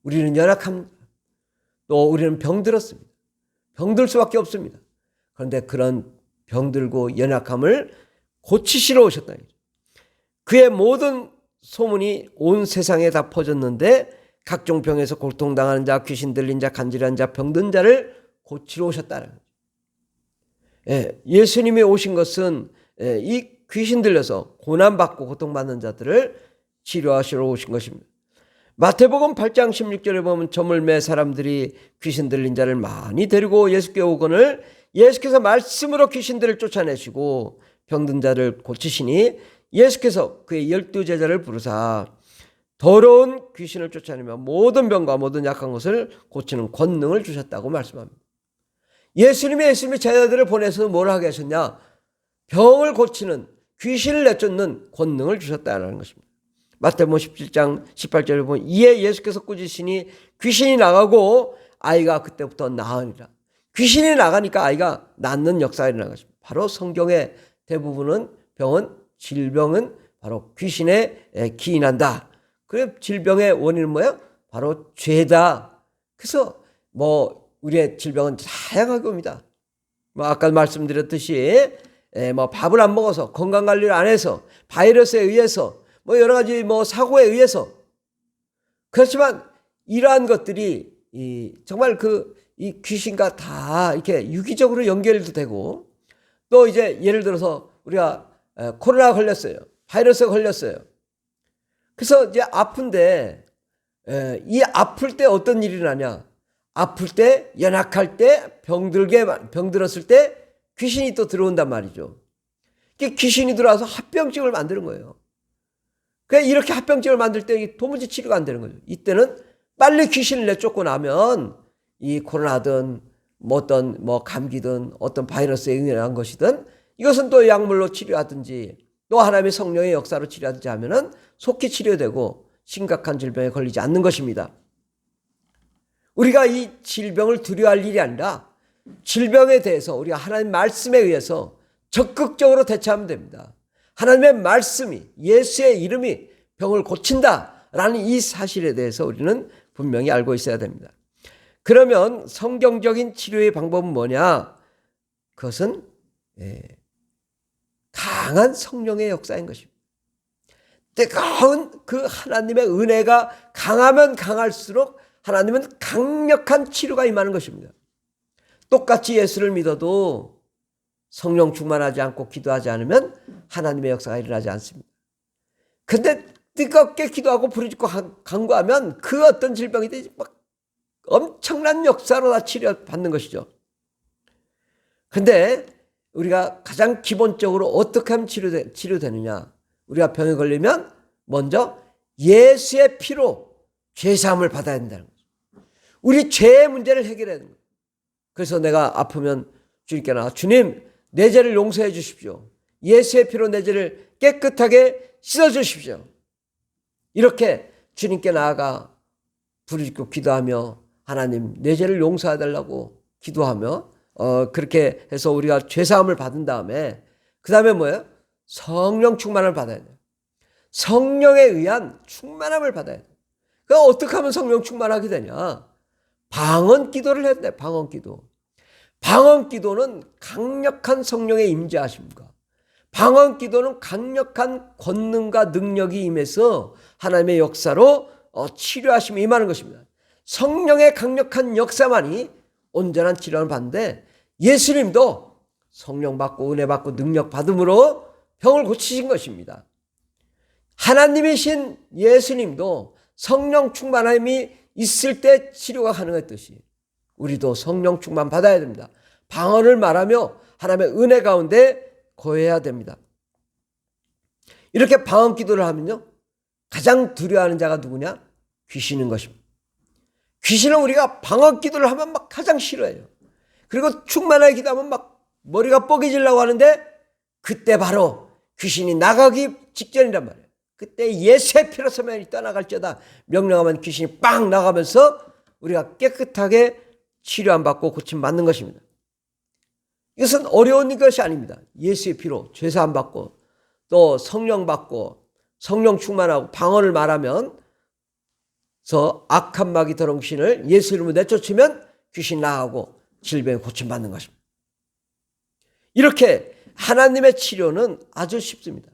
우리는 연약합니다. 또 우리는 병들었습니다. 병들 수밖에 없습니다. 그런데 그런 병들고 연약함을 고치시러 오셨다. 그의 모든 소문이 온 세상에 다 퍼졌는데 각종 병에서 고통당하는 자, 귀신 들린 자, 간질한 자, 병든 자를 고치러 오셨다는 거죠. 예수님이 오신 것은 이 귀신 들려서 고난받고 고통받는 자들을 치료하시러 오신 것입니다. 마태복음 8장 16절에 보면 저물매 사람들이 귀신 들린 자를 많이 데리고 예수께 오거늘 예수께서 말씀으로 귀신들을 쫓아내시고 병든 자를 고치시니 예수께서 그의 12제자를 부르사 더러운 귀신을 쫓아내며 모든 병과 모든 약한 것을 고치는 권능을 주셨다고 말씀합니다. 예수님이 제자들을 보내서 뭘 하게 하셨냐? 병을 고치는, 귀신을 내쫓는 권능을 주셨다는 것입니다. 마태복음 17장 18절에 보면 이에 예수께서 꾸짖으시니 귀신이 나가고 아이가 그때부터 나으니라. 귀신이 나가니까 아이가 낫는 역사가 일어난 것입니다. 바로 성경의 대부분은 질병은 바로 귀신에 기인한다. 그래 질병의 원인은 뭐예요? 바로 죄다. 그래서 우리의 질병은 다양하게 옵니다. 아까 말씀드렸듯이 밥을 안 먹어서, 건강관리를 안 해서, 바이러스에 의해서, 여러 가지 사고에 의해서. 그렇지만 이러한 것들이 정말 이 귀신과 다 이렇게 유기적으로 연결도 되고, 또 이제 예를 들어서 우리가 코로나 걸렸어요. 바이러스가 걸렸어요. 그래서 이제 아픈데 이 아플 때 어떤 일이 나냐? 아플 때, 연약할 때, 병들었을 때 귀신이 또 들어온단 말이죠. 귀신이 들어와서 합병증을 만드는 거예요. 그러니까 이렇게 합병증을 만들 때 도무지 치료가 안 되는 거죠. 이때는 빨리 귀신을 내쫓고 나면 이 코로나든 어떤 감기든 어떤 바이러스에 의한 것이든 이것은 또 약물로 치료하든지 또 하나님의 성령의 역사로 치료하든지 하면은 속히 치료되고 심각한 질병에 걸리지 않는 것입니다. 우리가 이 질병을 두려워할 일이 아니라 질병에 대해서 우리가 하나님 말씀에 의해서 적극적으로 대처하면 됩니다. 하나님의 말씀이, 예수의 이름이 병을 고친다라는 이 사실에 대해서 우리는 분명히 알고 있어야 됩니다. 그러면 성경적인 치료의 방법은 뭐냐? 그것은 강한 성령의 역사인 것입니다. 뜨거운 그 하나님의 은혜가 강하면 강할수록 하나님은 강력한 치료가 임하는 것입니다. 똑같이 예수를 믿어도 성령 충만하지 않고 기도하지 않으면 하나님의 역사가 일어나지 않습니다. 근데 뜨겁게 기도하고 부르짖고 간구하면 그 어떤 질병이든지 엄청난 역사로 다 치료받는 것이죠. 근데 우리가 가장 기본적으로 어떻게 하면 치료되느냐? 우리가 병에 걸리면 먼저 예수의 피로 죄사함을 받아야 된다는 거죠. 우리 죄의 문제를 해결해야 됩니다. 그래서 내가 아프면 주님께 나가 주님 내 죄를 용서해 주십시오. 예수의 피로 내 죄를 깨끗하게 씻어 주십시오. 이렇게 주님께 나아가 부르짖고 기도하며 하나님 내 죄를 용서해 달라고 기도하며 그렇게 해서 우리가 죄사함을 받은 다음에 그 다음에 뭐예요? 성령 충만을 받아야 돼요. 성령에 의한 충만함을 받아야 돼요. 그러니까 어떻게 하면 성령 충만하게 되냐? 방언 기도를 해야 돼. 방언 기도. 방언 기도는 강력한 성령의 임재하심과 방언 기도는 강력한 권능과 능력이 임해서 하나님의 역사로 치료하심이 임하는 것입니다. 성령의 강력한 역사만이 온전한 치료를 받는데 예수님도 성령 받고 은혜 받고 능력 받음으로 병을 고치신 것입니다. 하나님이신 예수님도 성령 충만함이 있을 때 치료가 가능했듯이 우리도 성령 충만 받아야 됩니다. 방언을 말하며 하나님의 은혜 가운데 거해야 됩니다. 이렇게 방언 기도를 하면요, 가장 두려워하는 자가 누구냐? 귀신인 것입니다. 귀신은 우리가 방언 기도를 하면 가장 싫어해요. 그리고 충만하게 기도하면 머리가 뻐개지려고 하는데 그때 바로 귀신이 나가기 직전이란 말이에요. 그때 예수의 피로 서면이 떠나갈지어다 명령하면 귀신이 빵 나가면서 우리가 깨끗하게 치료 안 받고 고침 받는 것입니다. 이것은 어려운 것이 아닙니다. 예수의 피로 죄사함 받고 또 성령 받고 성령 충만하고 방언을 말하면 악한 마귀 더러운 귀신을 예수 이름으로 내쫓으면 귀신 나가고 질병이 고침받는 것입니다. 이렇게 하나님의 치료는 아주 쉽습니다.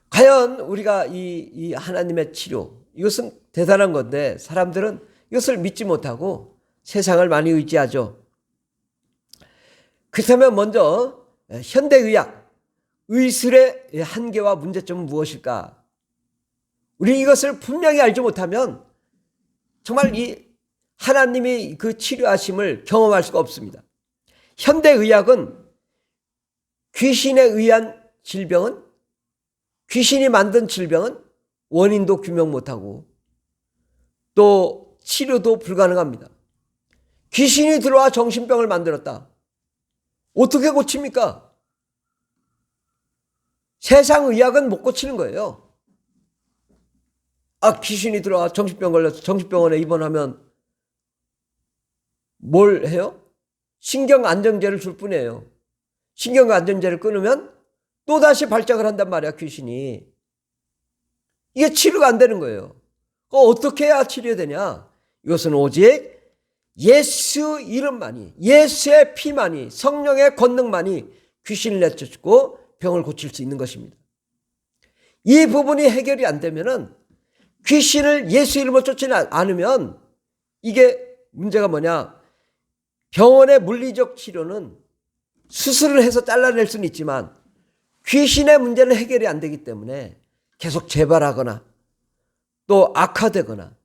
과연 우리가 이 하나님의 치료, 이것은 대단한 건데 사람들은 이것을 믿지 못하고 세상을 많이 의지하죠. 그렇다면 먼저 현대의학, 의술의 한계와 문제점은 무엇일까? 우리 이것을 분명히 알지 못하면 정말 이 하나님이 그 치료하심을 경험할 수가 없습니다. 현대의학은 귀신에 의한 질병은, 귀신이 만든 질병은 원인도 규명 못하고 또 치료도 불가능합니다. 귀신이 들어와 정신병을 만들었다. 어떻게 고칩니까? 세상 의학은 못 고치는 거예요. 귀신이 들어와 정신병 걸려서 정신병원에 입원하면 뭘 해요? 신경안정제를 줄 뿐이에요. 신경안정제를 끊으면 또다시 발작을 한단 말이야, 귀신이. 이게 치료가 안 되는 거예요. 어떻게 해야 치료되냐? 이것은 오직 예수 이름만이, 예수의 피만이, 성령의 권능만이 귀신을 내쫓고 병을 고칠 수 있는 것입니다. 이 부분이 해결이 안 되면은, 귀신을 예수 이름으로 쫓지 않으면, 이게 문제가 뭐냐? 병원의 물리적 치료는 수술을 해서 잘라낼 수는 있지만 귀신의 문제는 해결이 안 되기 때문에 계속 재발하거나 또 악화되거나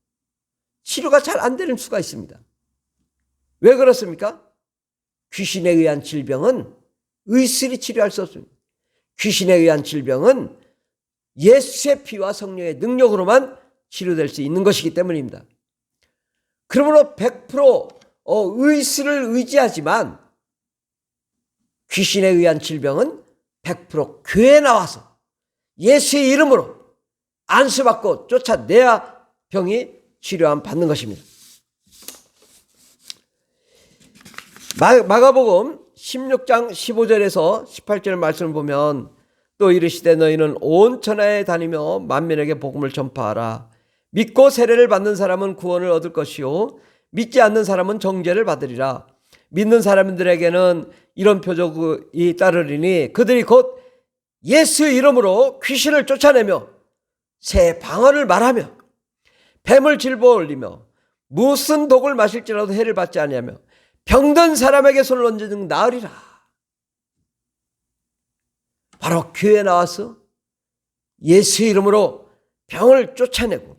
치료가 잘 안 되는 수가 있습니다. 왜 그렇습니까? 귀신에 의한 질병은 의술이 치료할 수 없습니다. 귀신에 의한 질병은 예수의 피와 성령의 능력으로만 치료될 수 있는 것이기 때문입니다. 그러므로 100% 의술을 의지하지만 귀신에 의한 질병은 100% 교회에 나와서 예수의 이름으로 안수받고 쫓아내야 병이 치료함 받는 것입니다. 마가복음 16장 15절에서 18절 말씀을 보면, 또 이르시되 너희는 온 천하에 다니며 만민에게 복음을 전파하라. 믿고 세례를 받는 사람은 구원을 얻을 것이요 믿지 않는 사람은 정죄를 받으리라. 믿는 사람들에게는 이런 표적이 따르리니 그들이 곧 예수 이름으로 귀신을 쫓아내며 새 방언을 말하며 뱀을 질보 올리며 무슨 독을 마실지라도 해를 받지 아니하며 병든 사람에게 손을 얹는 나으리라. 바로 교회에 나와서 예수 이름으로 병을 쫓아내고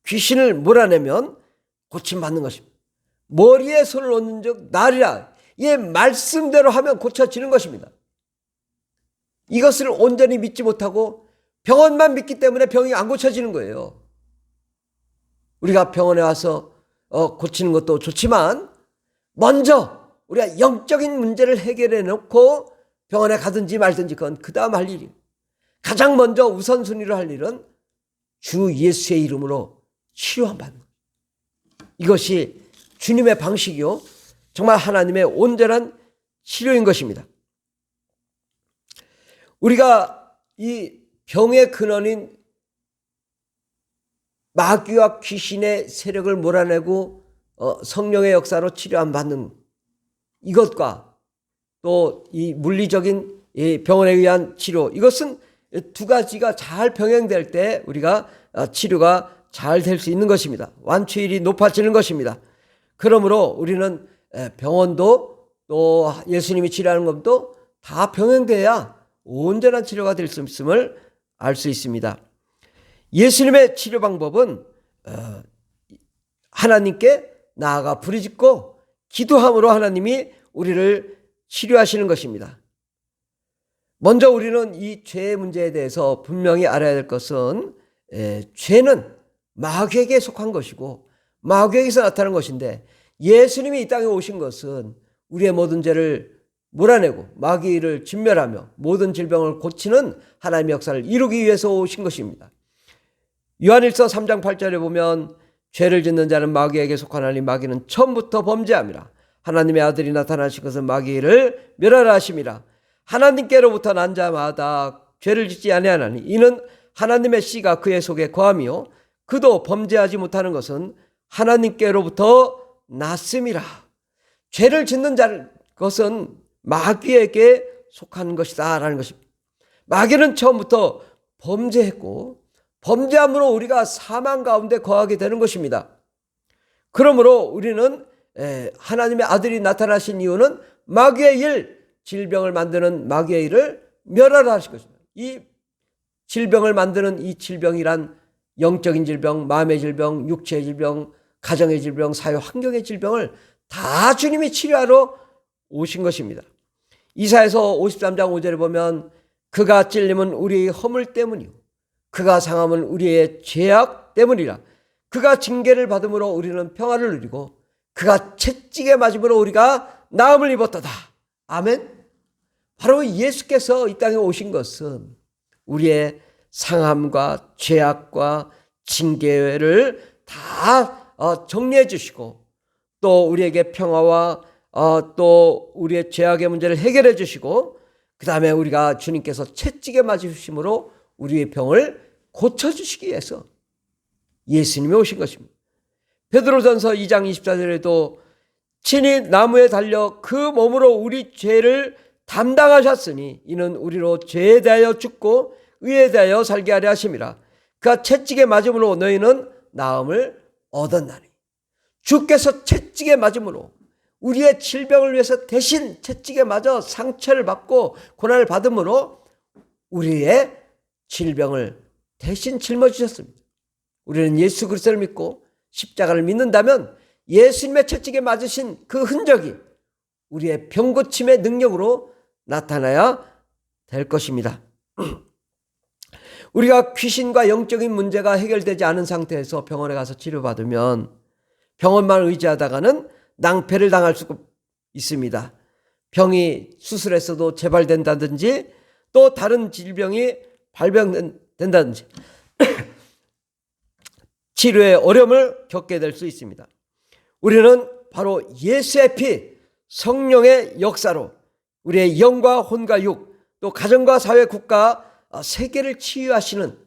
귀신을 몰아내면 고침받는 것입니다. 머리에 손을 얹는 즉 나으리라. 이 말씀대로 하면 고쳐지는 것입니다. 이것을 온전히 믿지 못하고 병원만 믿기 때문에 병이 안 고쳐지는 거예요. 우리가 병원에 와서 고치는 것도 좋지만 먼저 우리가 영적인 문제를 해결해 놓고 병원에 가든지 말든지 그건 그 다음 할 일이에요. 가장 먼저 우선순위로 할 일은 주 예수의 이름으로 치료함 받는 거예요. 이것이 주님의 방식이요 정말 하나님의 온전한 치료인 것입니다. 우리가 이 병의 근원인 마귀와 귀신의 세력을 몰아내고 성령의 역사로 치료함 받는 이것과 또 이 물리적인 이 병원에 의한 치료, 이것은 두 가지가 잘 병행될 때 우리가 치료가 잘 될 수 있는 것입니다. 완치율이 높아지는 것입니다. 그러므로 우리는 병원도 또 예수님이 치료하는 것도 다 병행돼야 온전한 치료가 될 수 있음을 알 수 있습니다. 예수님의 치료 방법은 하나님께 나아가 부르짖고 기도함으로 하나님이 우리를 치료하시는 것입니다. 먼저 우리는 이 죄의 문제에 대해서 분명히 알아야 될 것은 죄는 마귀에게 속한 것이고 마귀에게서 나타난 것인데, 예수님이 이 땅에 오신 것은 우리의 모든 죄를 몰아내고 마귀를 진멸하며 모든 질병을 고치는 하나님의 역사를 이루기 위해서 오신 것입니다. 요한일서 3장 8절에 보면 죄를 짓는 자는 마귀에게 속하나니 마귀는 처음부터 범죄함이라. 하나님의 아들이 나타나신 것은 마귀를 멸하라 하심이라. 하나님께로부터 난 자마다 죄를 짓지 아니하나니 이는 하나님의 씨가 그의 속에 거하며 그도 범죄하지 못하는 것은 하나님께로부터 났음이라. 죄를 짓는 것은 마귀에게 속한 것이다 라는 것입니다. 마귀는 처음부터 범죄했고 범죄함으로 우리가 사망 가운데 거하게 되는 것입니다. 그러므로 우리는 하나님의 아들이 나타나신 이유는 마귀의 일, 질병을 만드는 마귀의 일을 멸하라 하신 것입니다. 이 질병을 만드는 이 질병이란 영적인 질병, 마음의 질병, 육체의 질병, 가정의 질병, 사회 환경의 질병을 다 주님이 치료하러 오신 것입니다. 이사야서 53장 5절에 보면 그가 찔림은 우리의 허물 때문이요 그가 상함은 우리의 죄악 때문이라. 그가 징계를 받음으로 우리는 평화를 누리고 그가 채찍에 맞음으로 우리가 나음을 입었도다. 아멘. 바로 예수께서 이 땅에 오신 것은 우리의 상함과 죄악과 징계를 다 정리해 주시고 또 우리에게 평화와 또 우리의 죄악의 문제를 해결해 주시고 그 다음에 우리가 주님께서 채찍에 맞으심으로 우리의 병을 고쳐주시기 위해서 예수님이 오신 것입니다. 베드로전서 2장 24절에도 친히 나무에 달려 그 몸으로 우리 죄를 담당하셨으니 이는 우리로 죄에 대하여 죽고 의에 대하여 살게 하려 하심이라. 그가 채찍에 맞음으로 너희는 나음을 얻었나니. 주께서 채찍에 맞음으로 우리의 질병을 위해서 대신 채찍에 맞아 상처를 받고 고난을 받음으로 우리의 질병을 대신 짊어지셨습니다. 우리는 예수 그리스도를 믿고 십자가를 믿는다면 예수님의 채찍에 맞으신 그 흔적이 우리의 병 고침의 능력으로 나타나야 될 것입니다. 우리가 귀신과 영적인 문제가 해결되지 않은 상태에서 병원에 가서 치료받으면 병원만 의지하다가는 낭패를 당할 수 있습니다. 병이 수술했어도 재발된다든지 또 다른 질병이 발병된다든지 치료에 어려움을 겪게 될 수 있습니다. 우리는 바로 예수의 피, 성령의 역사로 우리의 영과 혼과 육, 또 가정과 사회, 국가, 세계를 치유하시는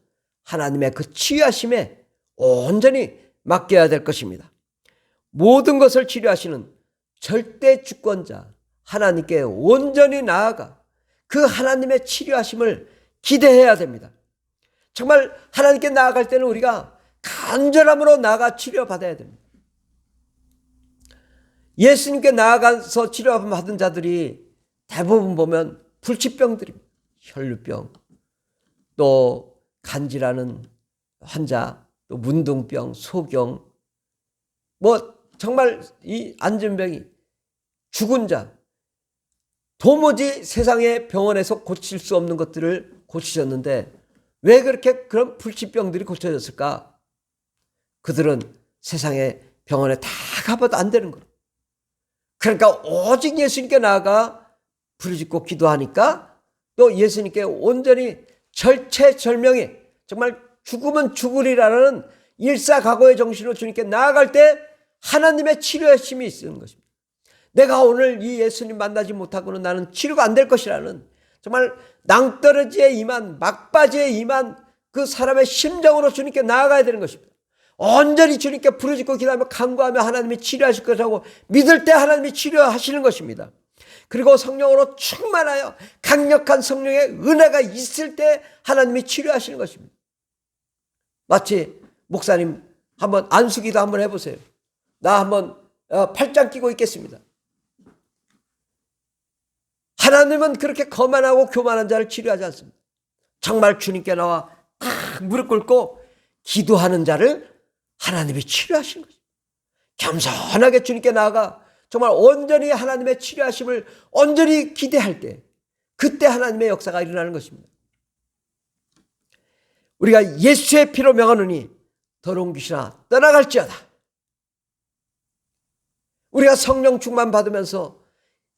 하나님의 그 치유하심에 온전히 맡겨야 될 것입니다. 모든 것을 치료하시는 절대 주권자 하나님께 온전히 나아가 그 하나님의 치료하심을 기대해야 됩니다. 정말 하나님께 나아갈 때는 우리가 간절함으로 나아가 치료받아야 됩니다. 예수님께 나아가서 치료받은 자들이 대부분 보면 불치병들입니다. 혈루병, 또 간질하는 환자, 또 문둥병, 소경, 정말 이 안전병이 죽은 자, 도무지 세상의 병원에서 고칠 수 없는 것들을 고치셨는데 왜 그렇게 그런 불치병들이 고쳐졌을까? 그들은 세상의 병원에 다 가봐도 안 되는 거예요. 그러니까 오직 예수님께 나아가 부르짖고 기도하니까 또 예수님께 온전히 절체절명의 정말 죽으면 죽으리라는 일사각오의 정신으로 주님께 나아갈 때 하나님의 치료심이 있는 것입니다. 내가 오늘 이 예수님 만나지 못하고는 나는 치료가 안 될 것이라는 정말 낭떠러지에 임한 막바지에 임한 그 사람의 심정으로 주님께 나아가야 되는 것입니다. 온전히 주님께 부르짖고 기도하며 간구하며 하나님이 치료하실 것이라고 믿을 때 하나님이 치료하시는 것입니다. 그리고 성령으로 충만하여 강력한 성령의 은혜가 있을 때 하나님이 치료하시는 것입니다. 마치 목사님 한번 안수기도 한번 해보세요. 나 한번 팔짱 끼고 있겠습니다. 하나님은 그렇게 거만하고 교만한 자를 치료하지 않습니다. 정말 주님께 나와 무릎 꿇고 기도하는 자를 하나님이 치료하시는 것입니다. 겸손하게 주님께 나아가 정말 온전히 하나님의 치료하심을 온전히 기대할 때 그때 하나님의 역사가 일어나는 것입니다. 우리가 예수의 피로 명하노니 더러운 귀신아 떠나갈지어다. 우리가 성령 충만 받으면서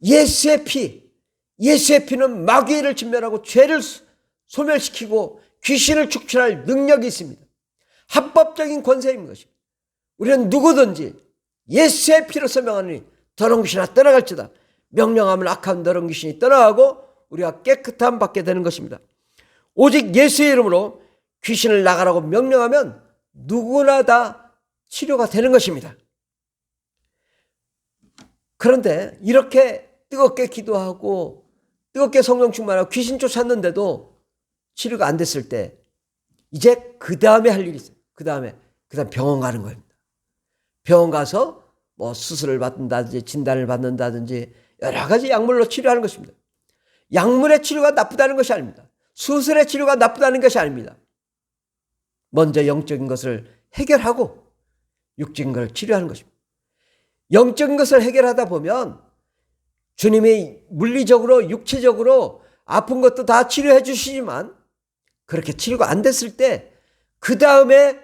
예수의 피는 마귀를 진멸하고 죄를 소멸시키고 귀신을 축출할 능력이 있습니다. 합법적인 권세인 것입니다. 우리는 누구든지 예수의 피로서 명하노니 더러운 귀신아 떠나갈지어다. 명령하면 악한 더러운 귀신이 떠나가고 우리가 깨끗함 받게 되는 것입니다. 오직 예수의 이름으로 귀신을 나가라고 명령하면 누구나 다 치료가 되는 것입니다. 그런데 이렇게 뜨겁게 기도하고 뜨겁게 성령 충만하고 귀신 쫓았는데도 치료가 안 됐을 때 이제 그 다음에 할 일이 있어요. 그 다음 병원 가는 겁니다. 병원 가서 뭐 수술을 받는다든지 진단을 받는다든지 여러 가지 약물로 치료하는 것입니다. 약물의 치료가 나쁘다는 것이 아닙니다. 수술의 치료가 나쁘다는 것이 아닙니다. 먼저 영적인 것을 해결하고 육적인 것을 치료하는 것입니다. 영적인 것을 해결하다 보면 주님이 물리적으로 육체적으로 아픈 것도 다 치료해 주시지만 그렇게 치료가 안 됐을 때 그 다음에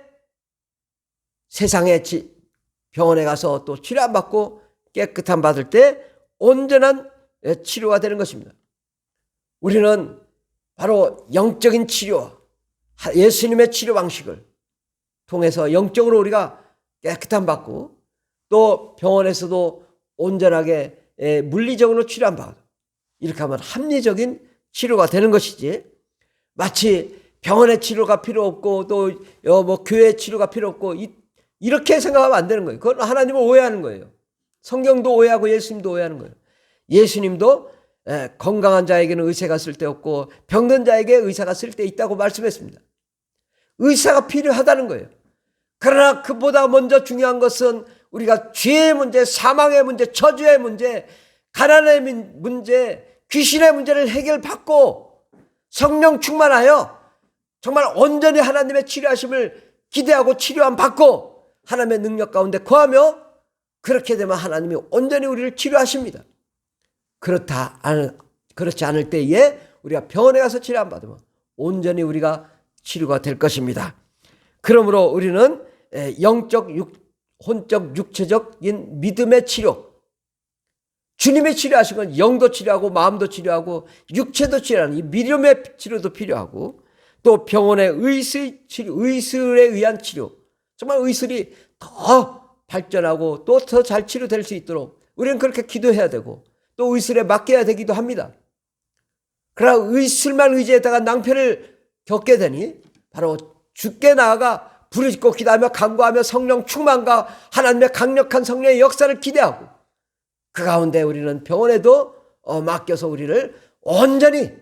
세상에 병원에 가서 또 치료 안 받고 깨끗함 받을 때 온전한 치료가 되는 것입니다. 우리는 바로 영적인 치료, 예수님의 치료 방식을 통해서 영적으로 우리가 깨끗함 받고 또 병원에서도 온전하게 물리적으로 치료 안 받고 이렇게 하면 합리적인 치료가 되는 것이지 마치 병원의 치료가 필요 없고 또 뭐 교회 치료가 필요 없고 이렇게 생각하면 안 되는 거예요. 그건 하나님을 오해하는 거예요. 성경도 오해하고 예수님도 오해하는 거예요. 예수님도 건강한 자에게는 의사가 쓸데없고 병든 자에게 의사가 쓸데있다고 말씀했습니다. 의사가 필요하다는 거예요. 그러나 그보다 먼저 중요한 것은 우리가 죄의 문제, 사망의 문제, 저주의 문제, 가난의 문제, 귀신의 문제를 해결받고 성령 충만하여 정말 온전히 하나님의 치료하심을 기대하고 치료함 받고 하나님의 능력 가운데 거하며 그렇게 되면 하나님이 온전히 우리를 치료하십니다. 그렇지 않을 때에 우리가 병원에 가서 치료 안 받으면 온전히 우리가 치료가 될 것입니다. 그러므로 우리는 영적, 혼적, 육체적인 믿음의 치료, 주님이 치료하신 건 영도 치료하고 마음도 치료하고 육체도 치료하는 이 믿음의 치료도 필요하고 또 병원의 의술에 의한 치료, 정말 의술이 더 발전하고 또 더 잘 치료될 수 있도록 우리는 그렇게 기도해야 되고 또 의술에 맡겨야 되기도 합니다. 그러나 의술만 의지했다가 낭패를 겪게 되니 바로 주께 나아가 부르짖고 기도하며 간구하며 성령 충만과 하나님의 강력한 성령의 역사를 기대하고 그 가운데 우리는 병원에도 맡겨서 우리를 온전히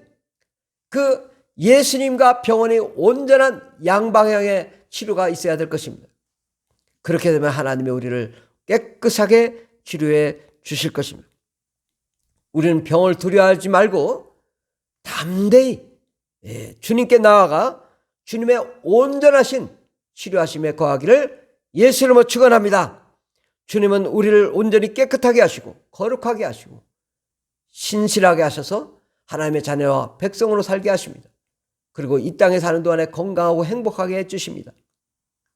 그 예수님과 병원이 온전한 양방향의 치료가 있어야 될 것입니다. 그렇게 되면 하나님이 우리를 깨끗하게 치료해 주실 것입니다. 우리는 병을 두려워하지 말고 담대히 주님께 나아가 주님의 온전하신 치료하심에 거하기를 예수 이름으로 축원합니다. 주님은 우리를 온전히 깨끗하게 하시고 거룩하게 하시고 신실하게 하셔서 하나님의 자녀와 백성으로 살게 하십니다. 그리고 이 땅에 사는 동안에 건강하고 행복하게 해주십니다.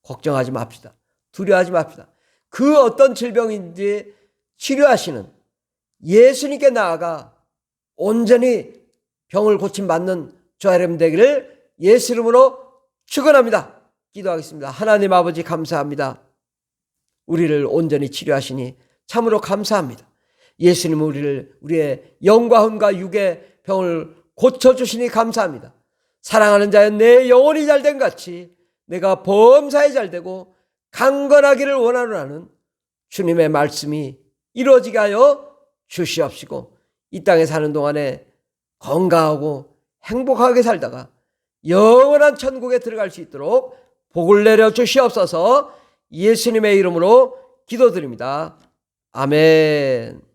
걱정하지 맙시다. 두려워하지 맙시다. 그 어떤 질병인지 치료하시는 예수님께 나아가 온전히 병을 고침받는 저와 여러분 되기를 예수 이름으로 축원합니다. 기도하겠습니다. 하나님 아버지 감사합니다. 우리를 온전히 치료하시니 참으로 감사합니다. 예수님은 우리의 영과 혼과 육의 병을 고쳐주시니 감사합니다. 사랑하는 자여 내 영혼이 잘된 같이 내가 범사에 잘되고 강건하기를 원하노라는 주님의 말씀이 이루어지게 하여 주시옵시고 이 땅에 사는 동안에 건강하고 행복하게 살다가 영원한 천국에 들어갈 수 있도록 복을 내려 주시옵소서. 예수님의 이름으로 기도드립니다. 아멘.